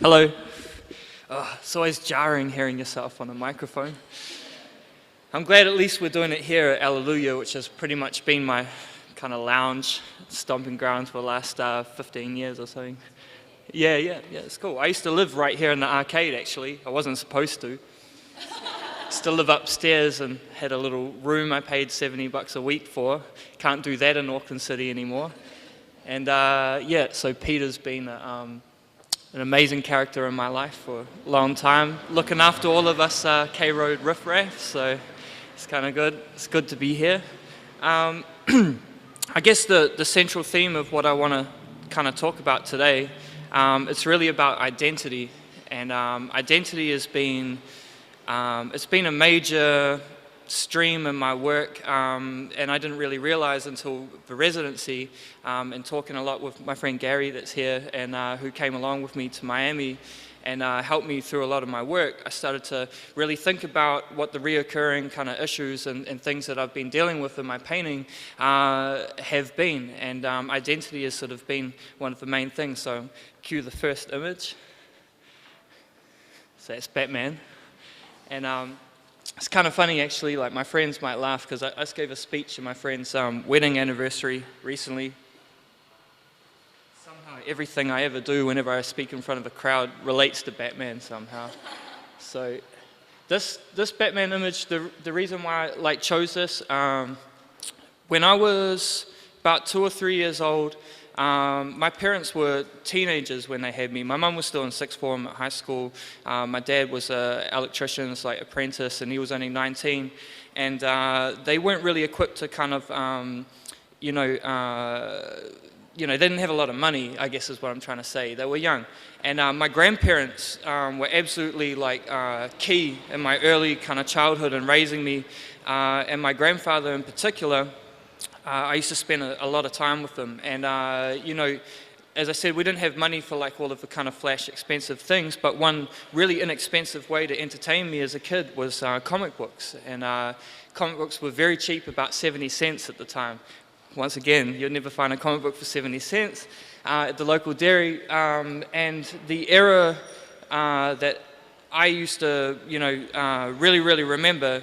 Hello. It's always jarring hearing yourself on a microphone. I'm glad at least we're doing it here at Alleluia, which has pretty much been my kind of lounge, stomping ground for the last 15 years or something. Yeah, it's cool. I used to live right here in the arcade, actually. I wasn't supposed to. Still live upstairs and had a little room I paid $70 a week for. Can't do that in Auckland City anymore. And so Peter's been an amazing character in my life for a long time, looking after all of us K-Road riffraff, so it's kind of good. It's good to be here. I guess the central theme of what I want to kind of talk about today, it's really about identity, and identity has been, it's been a major stream in my work, and I didn't really realize until the residency, and talking a lot with my friend Gary that's here, and who came along with me to Miami and helped me through a lot of my work. I started to really think about what the reoccurring kind of issues and things that I've been dealing with in my painting have been, and identity has sort of been one of the main things. So cue the first image. So that's Batman. And it's kind of funny, actually, like my friends might laugh because I just gave a speech at my friend's wedding anniversary recently. Somehow everything I ever do whenever I speak in front of a crowd relates to Batman somehow. So this Batman image, the reason why I chose this, when I was about 2 or 3 years old, my parents were teenagers when they had me. My mum was still in sixth form at high school. My dad was an electrician, apprentice, and he was only 19. And they weren't really equipped to kind of, they didn't have a lot of money, I guess is what I'm trying to say. They were young. And my grandparents were absolutely key in my early kind of childhood and raising me. And my grandfather in particular, I used to spend a lot of time with them, and as I said, we didn't have money for all of the kind of flash expensive things, but one really inexpensive way to entertain me as a kid was comic books, and comic books were very cheap, about 70 cents at the time. Once again, you'd never find a comic book for 70 cents at the local dairy, and the era that I used to, really remember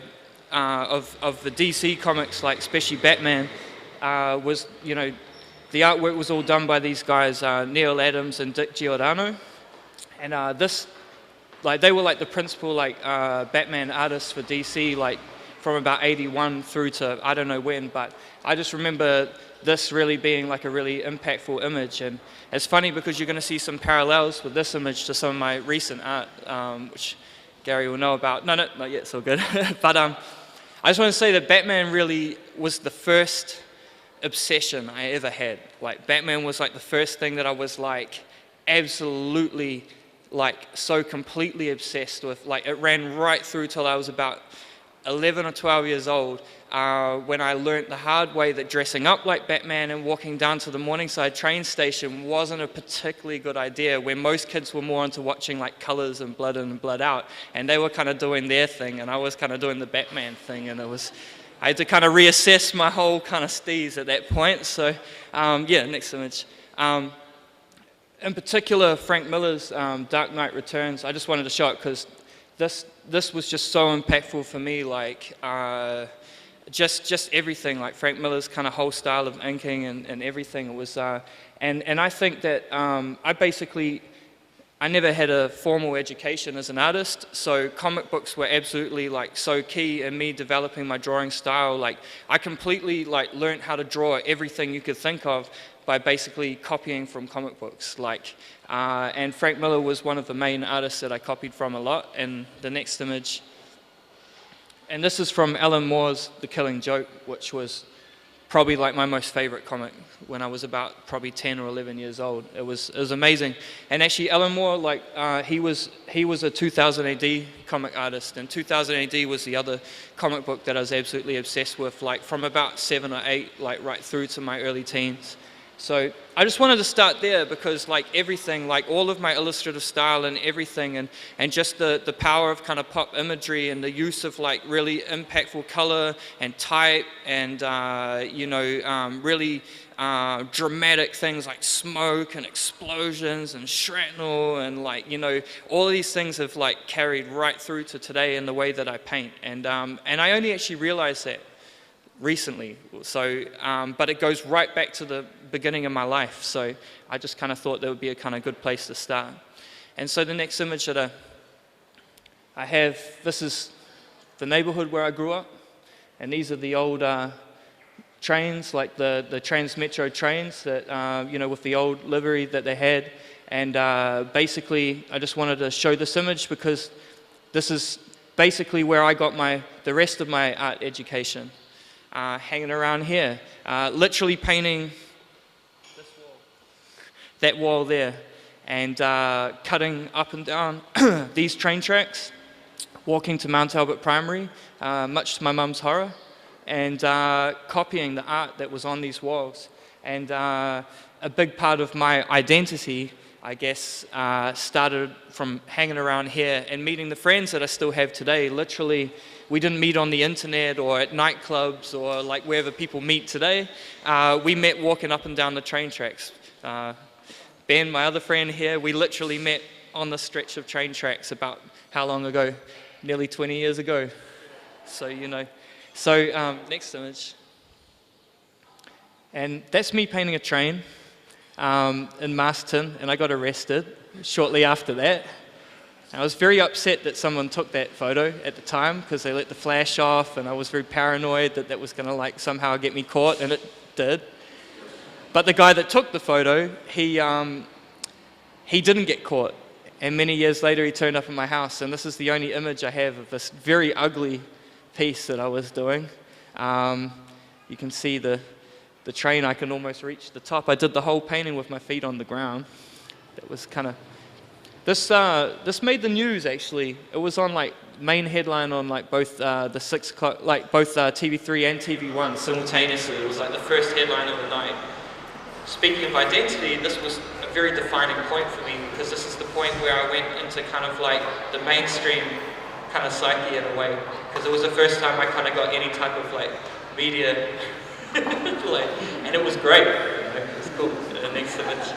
of the DC comics, especially Batman, was, the artwork was all done by these guys, Neil Adams and Dick Giordano, and they were the principal Batman artists for DC, from about 81 through to I don't know when, but I just remember this really being a really impactful image. And it's funny because you're going to see some parallels with this image to some of my recent art, which Gary will know about. No, not yet, it's all good. But I just want to say that Batman really was the first obsession I ever had. Batman was the first thing that I was absolutely so completely obsessed with. It ran right through till I was about 11 or 12 years old, when I learnt the hard way that dressing up like Batman and walking down to the Morningside train station wasn't a particularly good idea, when most kids were more into watching Colours and Blood In and Blood Out, and they were kind of doing their thing, and I was kind of doing the Batman thing, and I had to kind of reassess my whole kind of steez at that point. So next image. In particular, Frank Miller's Dark Knight Returns, I just wanted to show it because this was just so impactful for me, just everything, Frank Miller's kind of whole style of inking and everything. It was, and I think that I never had a formal education as an artist, so comic books were absolutely so key in me developing my drawing style. I completely learned how to draw everything you could think of by basically copying from comic books. And Frank Miller was one of the main artists that I copied from a lot. And the next image, and this is from Alan Moore's The Killing Joke, which was probably like my most favorite comic when I was about probably 10 or 11 years old. It was amazing. And actually Alan Moore, like he was a 2000 AD comic artist, and 2000 AD was the other comic book that I was absolutely obsessed with, like from about 7 or 8, like right through to my early teens. So I just wanted to start there because like everything, like all of my illustrative style and everything, and just the power of kind of pop imagery and the use of like really impactful color and type and you know, really dramatic things like smoke and explosions and shrapnel and like, you know, all of these things have like carried right through to today in the way that I paint. And I only actually realized that recently, so but it goes right back to the beginning of my life, so I just kind of thought that would be a kind of good place to start. And so the next image that I have, this is the neighborhood where I grew up, and these are the old trains, like the Transmetro trains that you know, with the old livery that they had. And basically I just wanted to show this image because this is basically where I got the rest of my art education. Hanging around here, literally painting this wall, that wall there, and cutting up and down these train tracks, walking to Mount Albert Primary, much to my mum's horror, and copying the art that was on these walls. And a big part of my identity, I guess, started from hanging around here and meeting the friends that I still have today. Literally, we didn't meet on the internet or at nightclubs or like wherever people meet today. We met walking up and down the train tracks. Ben, my other friend here, we literally met on the stretch of train tracks about how long ago? Nearly 20 years ago. So, you know. So, next image. And that's me painting a train in Masterton, and I got arrested shortly after that. I was very upset that someone took that photo at the time because they let the flash off, and I was very paranoid that that was going to like somehow get me caught, and it did. But the guy that took the photo, he didn't get caught, and many years later he turned up in my house, and this is the only image I have of this very ugly piece that I was doing. You can see the train, I can almost reach the top. I did the whole painting with my feet on the ground. That was kind of... This made the news, actually. It was on like main headline on like both the 6 o'clock, like both TV3 and TV1 simultaneously. It was like the first headline of the night. Speaking of identity, this was a very defining point for me because this is the point where I went into kind of like the mainstream kind of psyche in a way, because it was the first time I kind of got any type of like media, like, and it was great. You know, it was cool. The next image.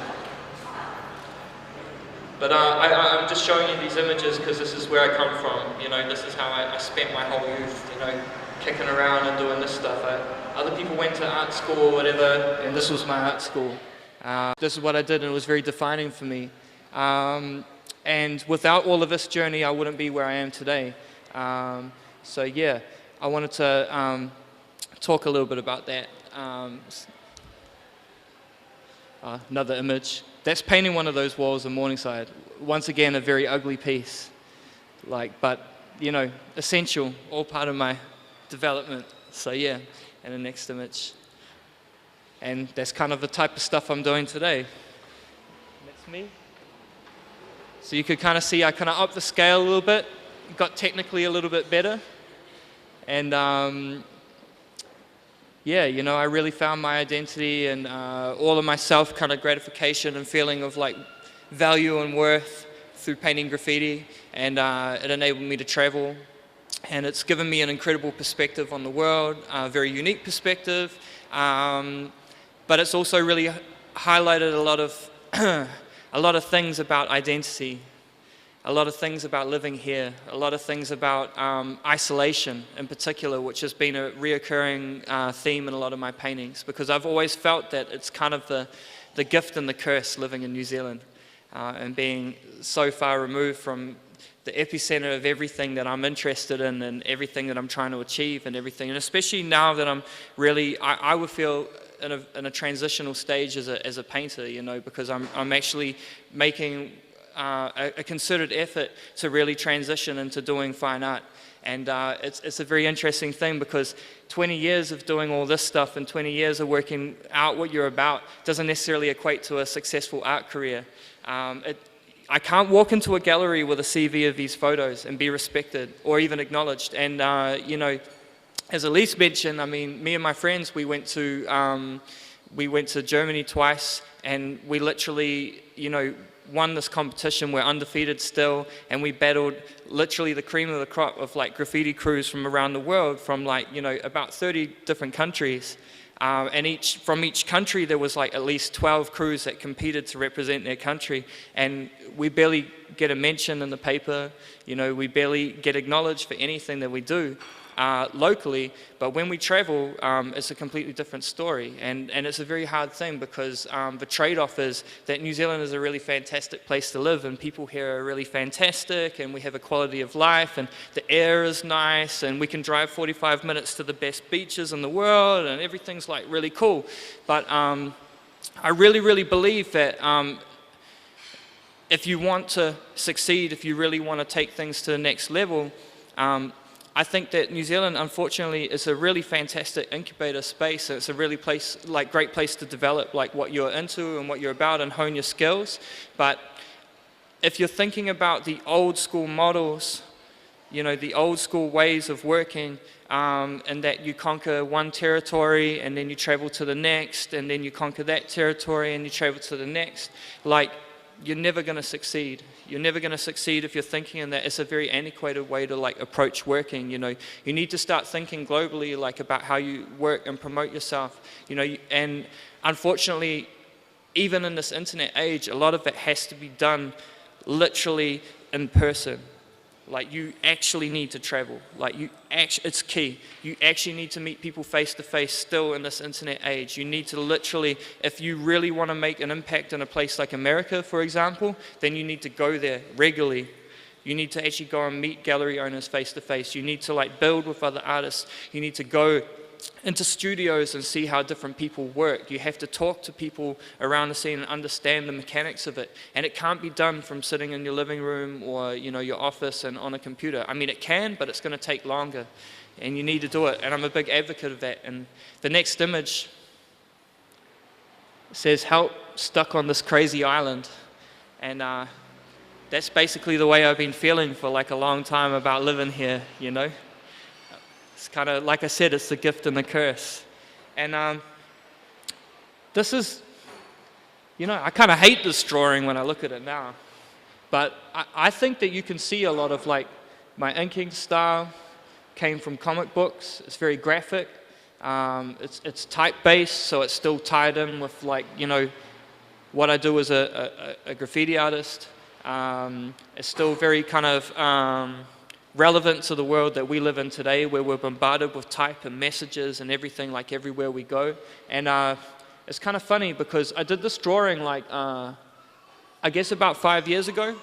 But I'm just showing you these images because this is where I come from. You know, this is how I spent my whole youth, you know, kicking around and doing this stuff. Other people went to art school or whatever, and this was my art school. This is what I did, and it was very defining for me. And without all of this journey, I wouldn't be where I am today. So yeah, I wanted to talk a little bit about that. Another image. That's painting one of those walls in Morningside. Once again, a very ugly piece. Like, but, you know, essential, all part of my development. So yeah, and the next image. And that's kind of the type of stuff I'm doing today. That's me. So you could kind of see I kind of upped the scale a little bit, got technically a little bit better. And yeah, you know, I really found my identity and all of my self kind of gratification and feeling of like value and worth through painting graffiti, and it enabled me to travel, and it's given me an incredible perspective on the world, a very unique perspective, but it's also really highlighted a lot of things about identity, a lot of things about living here, a lot of things about isolation in particular, which has been a reoccurring theme in a lot of my paintings, because I've always felt that it's kind of the gift and the curse living in New Zealand and being so far removed from the epicenter of everything that I'm interested in and everything that I'm trying to achieve and everything. And especially now that I'm really, I would feel in a transitional stage as a painter, you know, because I'm actually making a concerted effort to really transition into doing fine art. And it's a very interesting thing, because 20 years of doing all this stuff and 20 years of working out what you're about doesn't necessarily equate to a successful art career. I can't walk into a gallery with a CV of these photos and be respected or even acknowledged. And you know, as Elise mentioned, I mean, me and my friends, we went to Germany twice, and we literally, you know, won this competition. We're undefeated still, and we battled literally the cream of the crop of like graffiti crews from around the world, from like, you know, about 30 different countries. And from each country there was like at least 12 crews that competed to represent their country, and we barely get a mention in the paper, you know, we barely get acknowledged for anything that we do locally. But when we travel, it's a completely different story, and it's a very hard thing, because the trade-off is that New Zealand is a really fantastic place to live, and people here are really fantastic, and we have a quality of life, and the air is nice, and we can drive 45 minutes to the best beaches in the world, and everything's like really cool. But I really believe that if you want to succeed, if you really want to take things to the next level, I think that New Zealand, unfortunately, is a really fantastic incubator space. It's a really great place to develop like what you're into and what you're about and hone your skills. But if you're thinking about the old school models, you know, the old school ways of working, and that you conquer one territory and then you travel to the next, and then you conquer that territory and you travel to the next, like, you're never going to succeed. You're never going to succeed if you're thinking in that. It's a very antiquated way to like approach working. You know, you need to start thinking globally, like about how you work and promote yourself. You know, and unfortunately, even in this internet age, a lot of it has to be done literally in person. Like, you actually need to travel. Like, it's key. You actually need to meet people face to face still in this internet age. You need to literally, if you really want to make an impact in a place like America, for example, then you need to go there regularly. You need to actually go and meet gallery owners face to face. You need to like build with other artists. You need to go into studios and see how different people work. You have to talk to people around the scene and understand the mechanics of it. And it can't be done from sitting in your living room or, you know, your office and on a computer. I mean, it can, but it's going to take longer. And you need to do it. And I'm a big advocate of that. And the next image says, "Help, stuck on this crazy island." And that's basically the way I've been feeling for like a long time about living here, you know. It's kind of, like I said, it's the gift and the curse. And this is, you know, I kind of hate this drawing when I look at it now. But I think that you can see a lot of like my inking style came from comic books. It's very graphic. It's type-based, so it's still tied in with like, you know, what I do as a graffiti artist. It's still very kind of relevant to the world that we live in today, where we're bombarded with type and messages and everything, like everywhere we go. And it's kind of funny because I did this drawing like, I guess about 5 years ago,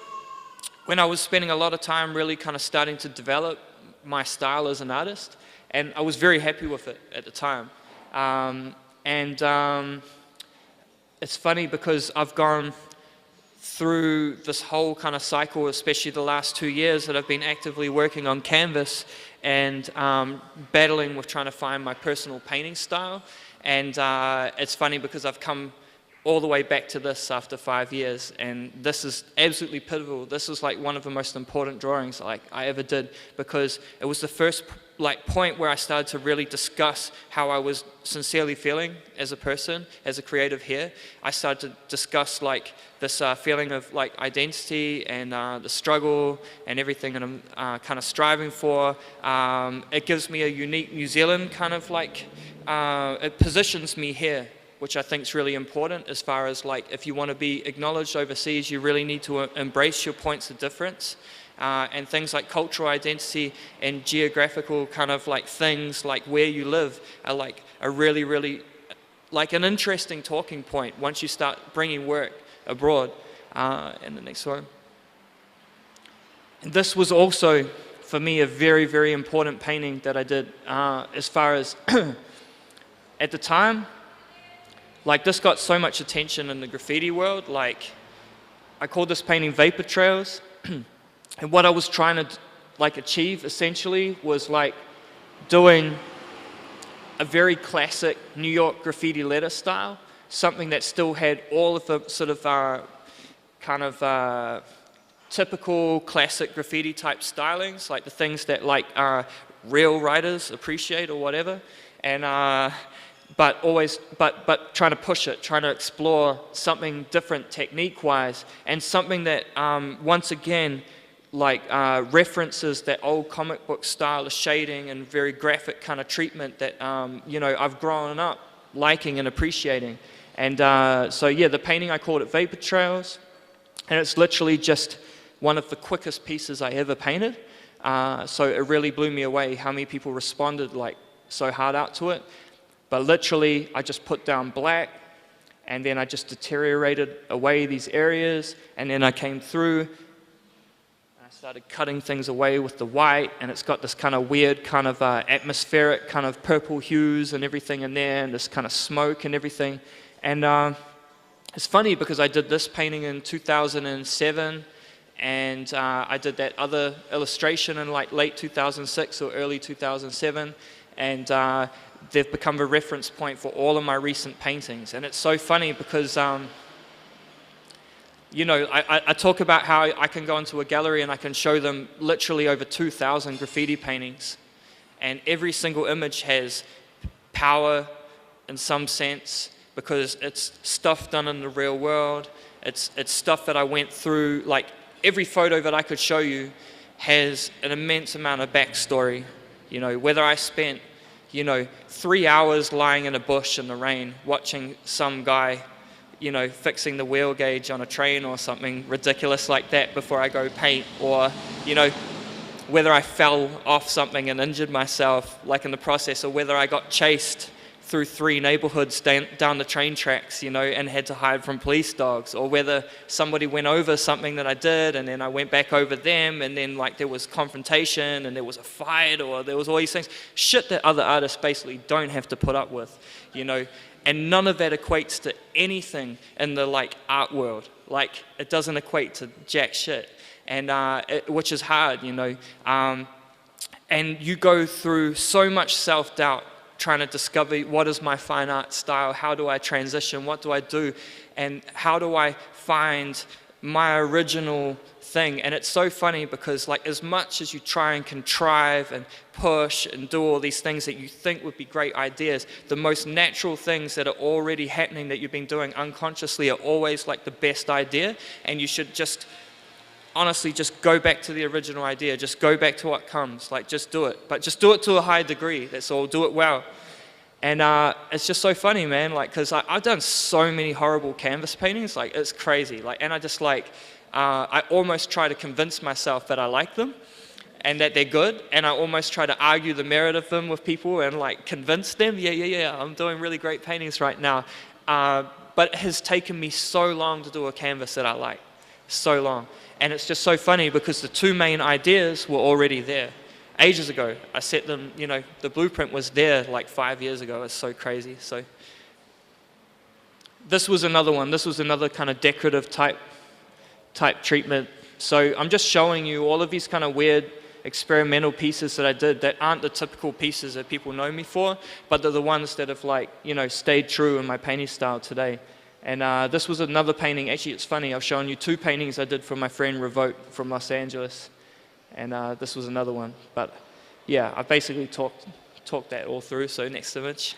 when I was spending a lot of time really kind of starting to develop my style as an artist. And I was very happy with it at the time. It's funny because I've gone through this whole kind of cycle, especially the last 2 years, that I've been actively working on canvas and battling with trying to find my personal painting style. And it's funny because I've come all the way back to this after 5 years, and this is absolutely pivotal. This is like one of the most important drawings like I ever did, because it was the first like point where I started to really discuss how I was sincerely feeling as a person, as a creative here. I started to discuss like this feeling of like identity and the struggle and everything that I'm kind of striving for. It gives me a unique New Zealand kind of like, it positions me here, which I think is really important as far as like, if you want to be acknowledged overseas, you really need to embrace your points of difference. And things like cultural identity and geographical kind of like things like where you live are like a really, really like an interesting talking point once you start bringing work abroad. And the next one. And this was also for me a very, very important painting that I did as far as at the time. Like, this got so much attention in the graffiti world. Like, I called this painting Vapor Trails. And what I was trying to like achieve essentially was like doing a very classic New York graffiti letter style, something that still had all of the sort of kind of typical classic graffiti type stylings, like the things that like real writers appreciate or whatever, and but trying to push it, trying to explore something different technique-wise, and something that once again like references that old comic book style of shading and very graphic kind of treatment that you know, I've grown up liking and appreciating. And so yeah, the painting, I called it Vapor Trails, and it's literally just one of the quickest pieces I ever painted. So it really blew me away how many people responded like so hard out to it. But literally, I just put down black, and then I just deteriorated away these areas, and then I came through, and I started cutting things away with the white, and it's got this kind of weird kind of atmospheric kind of purple hues and everything in there, and this kind of smoke and everything. And it's funny because I did this painting in 2007, and I did that other illustration in like late 2006 or early 2007, and they've become a reference point for all of my recent paintings. And it's so funny because, you know, I talk about how I can go into a gallery and I can show them literally over 2,000 graffiti paintings, and every single image has power in some sense because it's stuff done in the real world. It's stuff that I went through. Like every photo that I could show you has an immense amount of backstory. You know, whether I spent, you know, 3 hours lying in a bush in the rain watching some guy, you know, fixing the wheel gauge on a train or something ridiculous like that before I go paint, or, you know, whether I fell off something and injured myself like in the process, or whether I got chased through 3 neighborhoods down the train tracks, you know, and had to hide from police dogs, or whether somebody went over something that I did and then I went back over them, and then like there was confrontation and there was a fight, or there was all these things, shit that other artists basically don't have to put up with, you know, and none of that equates to anything in the like art world. Like it doesn't equate to jack shit, and which is hard, you know, and you go through so much self-doubt trying to discover what is my fine art style, how do I transition, what do I do, and how do I find my original thing. And it's so funny because like as much as you try and contrive and push and do all these things that you think would be great ideas, the most natural things that are already happening that you've been doing unconsciously are always like the best idea, and you should just honestly just go back to the original idea, just go back to what comes, like just do it, but just do it to a high degree, that's all, do it well. And it's just so funny, man, like, because I've done so many horrible canvas paintings, like it's crazy, like, and I just like, I almost try to convince myself that I like them and that they're good, and I almost try to argue the merit of them with people and like convince them, yeah, I'm doing really great paintings right now, but it has taken me so long to do a canvas that I like, so long. And it's just so funny because the 2 main ideas were already there ages ago. I set them, you know, the blueprint was there like 5 years ago. It's so crazy. So this was another one. This was another kind of decorative type treatment. So I'm just showing you all of these kind of weird experimental pieces that I did that aren't the typical pieces that people know me for, but they're the ones that have like, you know, stayed true in my painting style today. And this was another painting. Actually, it's funny. I've shown you 2 paintings I did for my friend Revoke from Los Angeles. And this was another one. But yeah, I basically talked that all through. So next image.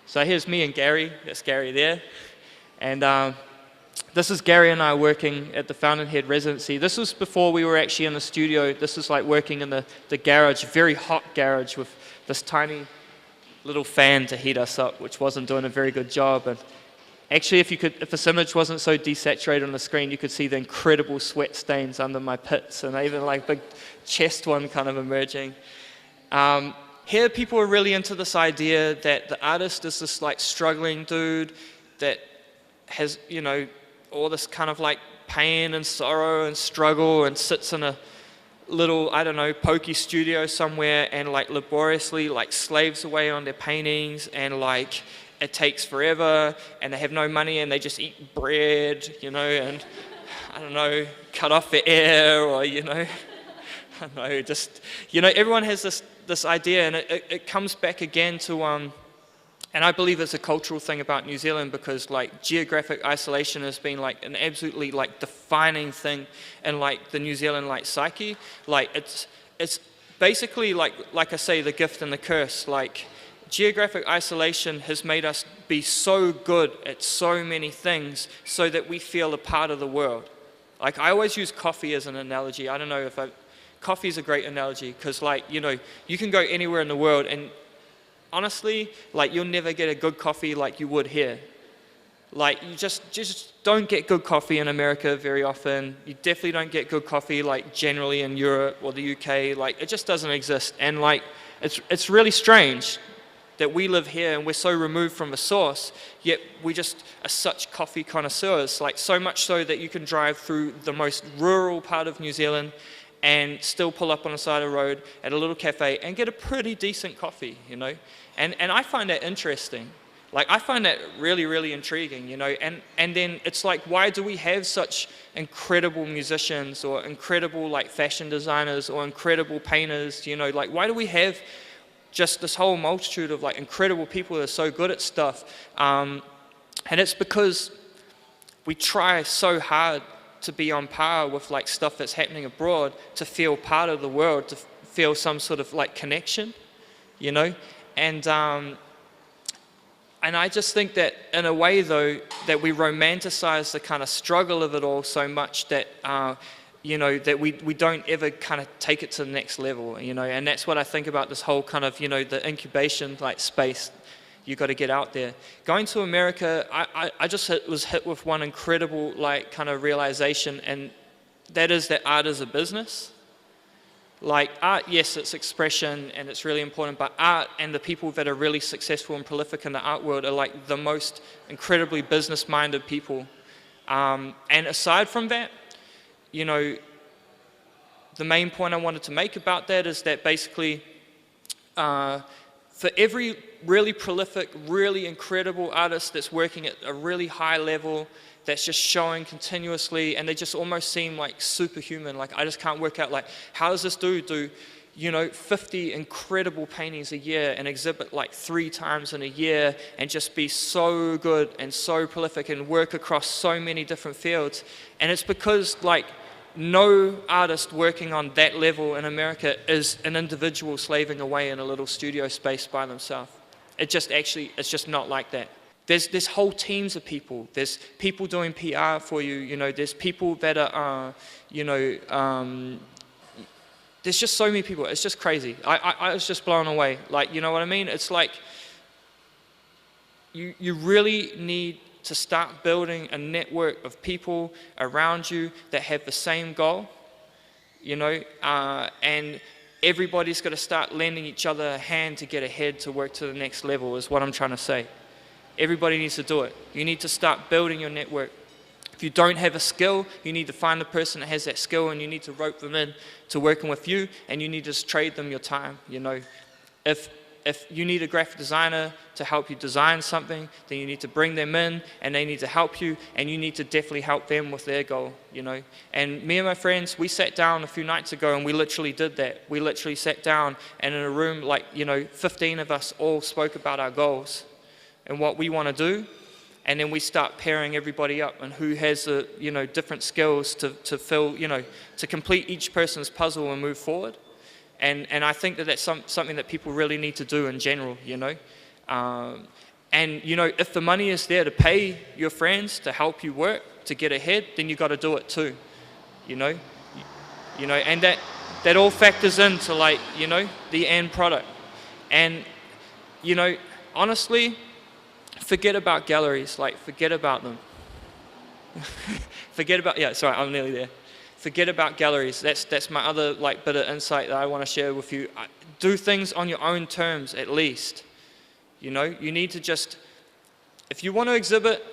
So here's me and Gary. That's Gary there. And this is Gary and I working at the Fountainhead residency. This was before we were actually in the studio. This is like working in the garage, very hot garage with this tiny little fan to heat us up, which wasn't doing a very good job. And actually, if this image wasn't so desaturated on the screen, you could see the incredible sweat stains under my pits, and even like big chest one kind of emerging. Here, people are really into this idea that the artist is this like struggling dude that has, you know, all this kind of like pain and sorrow and struggle, and sits in a little, I don't know, pokey studio somewhere and like laboriously like slaves away on their paintings, and like it takes forever, and they have no money, and they just eat bread, you know, and I don't know, cut off their air, or, you know, No, just, everyone has this idea, and it comes back again to, and I believe it's a cultural thing about New Zealand, because like geographic isolation has been like an absolutely like defining thing in like the New Zealand like psyche. Like it's basically like I say, the gift and the curse. Like geographic isolation has made us be so good at so many things so that we feel a part of the world. Like I always use coffee as an analogy. I don't know if coffee is a great analogy, because like, you can go anywhere in the world and honestly, like you'll never get a good coffee like you would here. Like you just don't get good coffee in America very often. You definitely don't get good coffee like generally in Europe or the UK. Like it just doesn't exist. And like it's really strange that we live here and we're so removed from the source, yet we just are such coffee connoisseurs. Like so much so that you can drive through the most rural part of New Zealand and still pull up on the side of the road at a little cafe and get a pretty decent coffee, And I find that interesting. Like, I find that really, really intriguing, And then it's like, why do we have such incredible musicians or incredible, like, fashion designers or incredible painters, Like, why do we have just this whole multitude of, like, incredible people that are so good at stuff? And it's because we try so hard to be on par with like stuff that's happening abroad, to feel part of the world, to feel some sort of like connection, and I just think that in a way though, that we romanticize the kind of struggle of it all so much that that we don't ever kind of take it to the next level, and that's what I think about this whole kind of the incubation like space. You got to get out there. Going to America, I just was hit with one incredible like kind of realization, and that is that art is a business. Like art, yes, it's expression and it's really important, but art and the people that are really successful and prolific in the art world are like the most incredibly business-minded people. And aside from that, the main point I wanted to make about that is that basically, for every really prolific, really incredible artist that's working at a really high level, that's just showing continuously, and they just almost seem like superhuman. Like I just can't work out, like, how does this dude do 50 incredible paintings a year and exhibit like 3 times in a year and just be so good and so prolific and work across so many different fields? And it's because like no artist working on that level in America is an individual slaving away in a little studio space by themselves. It's just not like that. There's whole teams of people. There's people doing PR for you, there's people that are, there's just so many people. It's just crazy. I was just blown away. Like, you know what I mean? It's like, you really need to start building a network of people around you that have the same goal, and everybody's got to start lending each other a hand to get ahead, to work to the next level, is what I'm trying to say. Everybody needs to do it. You need to start building your network. If you don't have a skill, you need to find the person that has that skill, and you need to rope them in to working with you, and you need to just trade them your time, If you need a graphic designer to help you design something, then you need to bring them in and they need to help you, and you need to definitely help them with their goal, And me and my friends, we sat down a few nights ago and we literally did that. We literally sat down, and in a room, like, 15 of us all spoke about our goals and what we want to do. And then we start pairing everybody up and who has the, different skills to fill, to complete each person's puzzle and move forward. And I think that that's something that people really need to do in general, And, if the money is there to pay your friends to help you work, to get ahead, then you got to do it too, And that all factors into, like, the end product. And, honestly, forget about galleries. Like, forget about them. I'm nearly there. Forget about galleries. That's my other like bit of insight that I want to share with you. Do things on your own terms at least. You need to just, if you want to exhibit,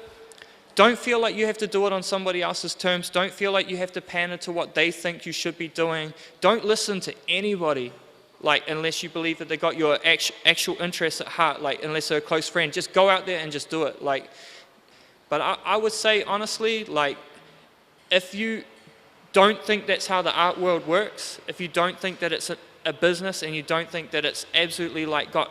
don't feel like you have to do it on somebody else's terms. Don't feel like you have to pander to what they think you should be doing. Don't listen to anybody, like, unless you believe that they got your actual interests at heart, like, unless they're a close friend. Just go out there and just do it. Like, but I would say honestly, like, if you don't think that's how the art world works, if you don't think that it's a business and you don't think that it's absolutely like got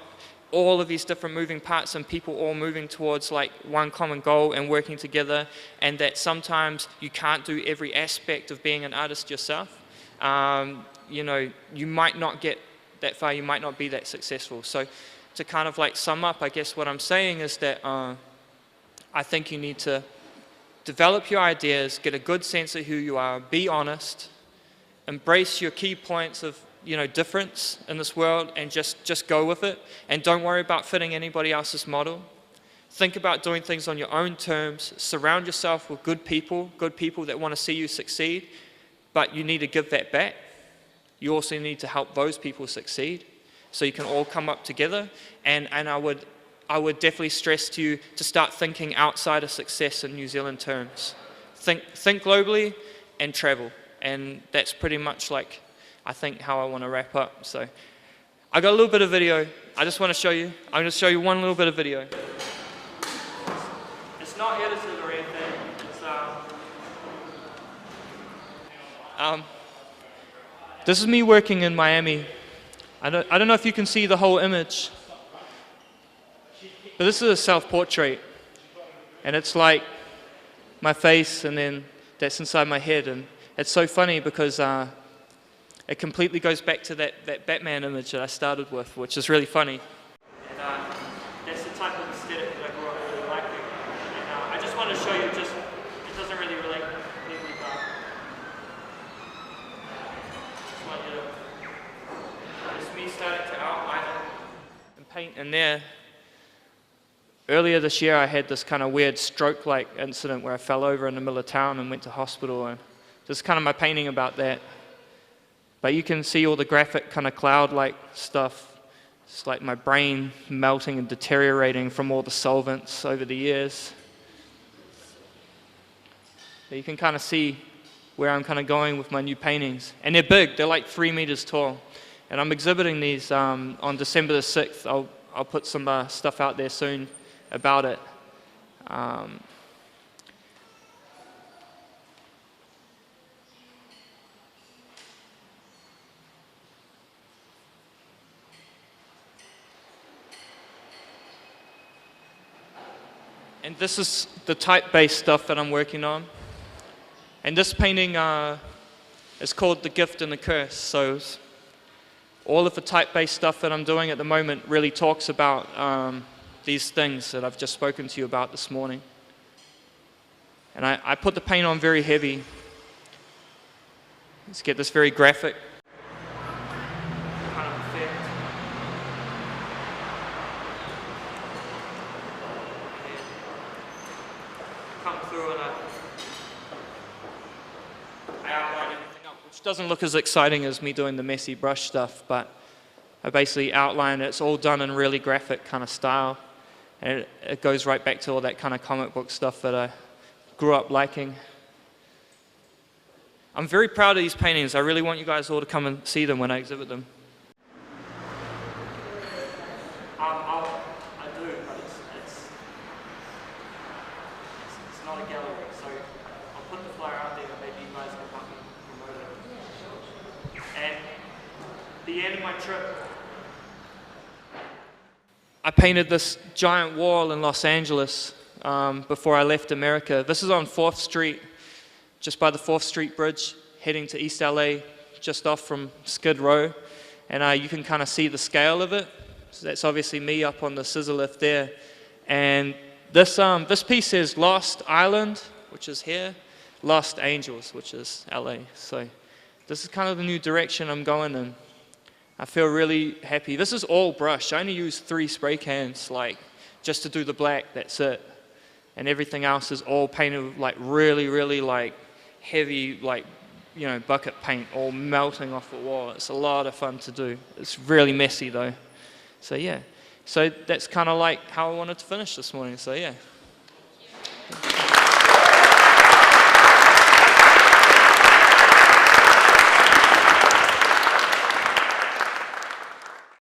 all of these different moving parts and people all moving towards like one common goal and working together, and that sometimes you can't do every aspect of being an artist yourself, you know, you might not get that far, you might not be that successful. So to kind of like sum up, I guess what I'm saying is that I think you need to develop your ideas, get a good sense of who you are, be honest, embrace your key points of, you know, difference in this world, and just go with it, and don't worry about fitting anybody else's model. Think about doing things on your own terms. Surround yourself with good people that want to see you succeed, but you need to give that back. You also need to help those people succeed, so you can all come up together. And I would definitely stress to you to start thinking outside of success in New Zealand terms. Think globally and travel, and that's pretty much like, I think, how I want to wrap up. So I got a little bit of video I just want to show you. I'm going to show you one little bit of video. It's not edited or anything. This is me working in Miami. I don't know if you can see the whole image, but this is a self-portrait, and it's like my face, and then that's inside my head, and it's so funny because it completely goes back to that Batman image that I started with, which is really funny. And that's the type of aesthetic that I grew up really liking. And I just want to show you, just, it doesn't really relate completely, but just want you to, it's me starting to outline it and paint in there. Earlier this year I had this kind of weird stroke-like incident where I fell over in the middle of town and went to hospital, and this is kind of my painting about that. But you can see all the graphic kind of cloud-like stuff. It's like my brain melting and deteriorating from all the solvents over the years. But you can kind of see where I'm kind of going with my new paintings. And they're big, they're like 3 meters tall. And I'm exhibiting these on December the 6th. I'll put some stuff out there soon about it. And this is the type-based stuff that I'm working on. And this painting is called The Gift and the Curse. So all of the type-based stuff that I'm doing at the moment really talks about these things that I've just spoken to you about this morning. And I put the paint on very heavy. Let's get this very graphic kind of effect. Come through and I outline everything up, which doesn't look as exciting as me doing the messy brush stuff, but I basically outline it. It's all done in really graphic kind of style, and it goes right back to all that kind of comic book stuff that I grew up liking. I'm very proud of these paintings. I really want you guys all to come and see them when I exhibit them. I do, but it's not a gallery, so I'll put the flyer out there and maybe you guys can help me promote it. And the end of my trip, I painted this giant wall in Los Angeles before I left America. This is on 4th Street, just by the 4th Street Bridge, heading to East LA, just off from Skid Row. And you can kind of see the scale of it. So that's obviously me up on the scissor lift there. And this piece says Lost Island, which is here, Lost Angels, which is LA. So this is kind of the new direction I'm going in. I feel really happy. This is all brush. I only use 3 spray cans, like, just to do the black, that's it. And everything else is all painted with, like, really, really, like, heavy, like, you know, bucket paint, all melting off the wall. It's a lot of fun to do. It's really messy, though. So, yeah. So that's kind of like how I wanted to finish this morning. So, yeah.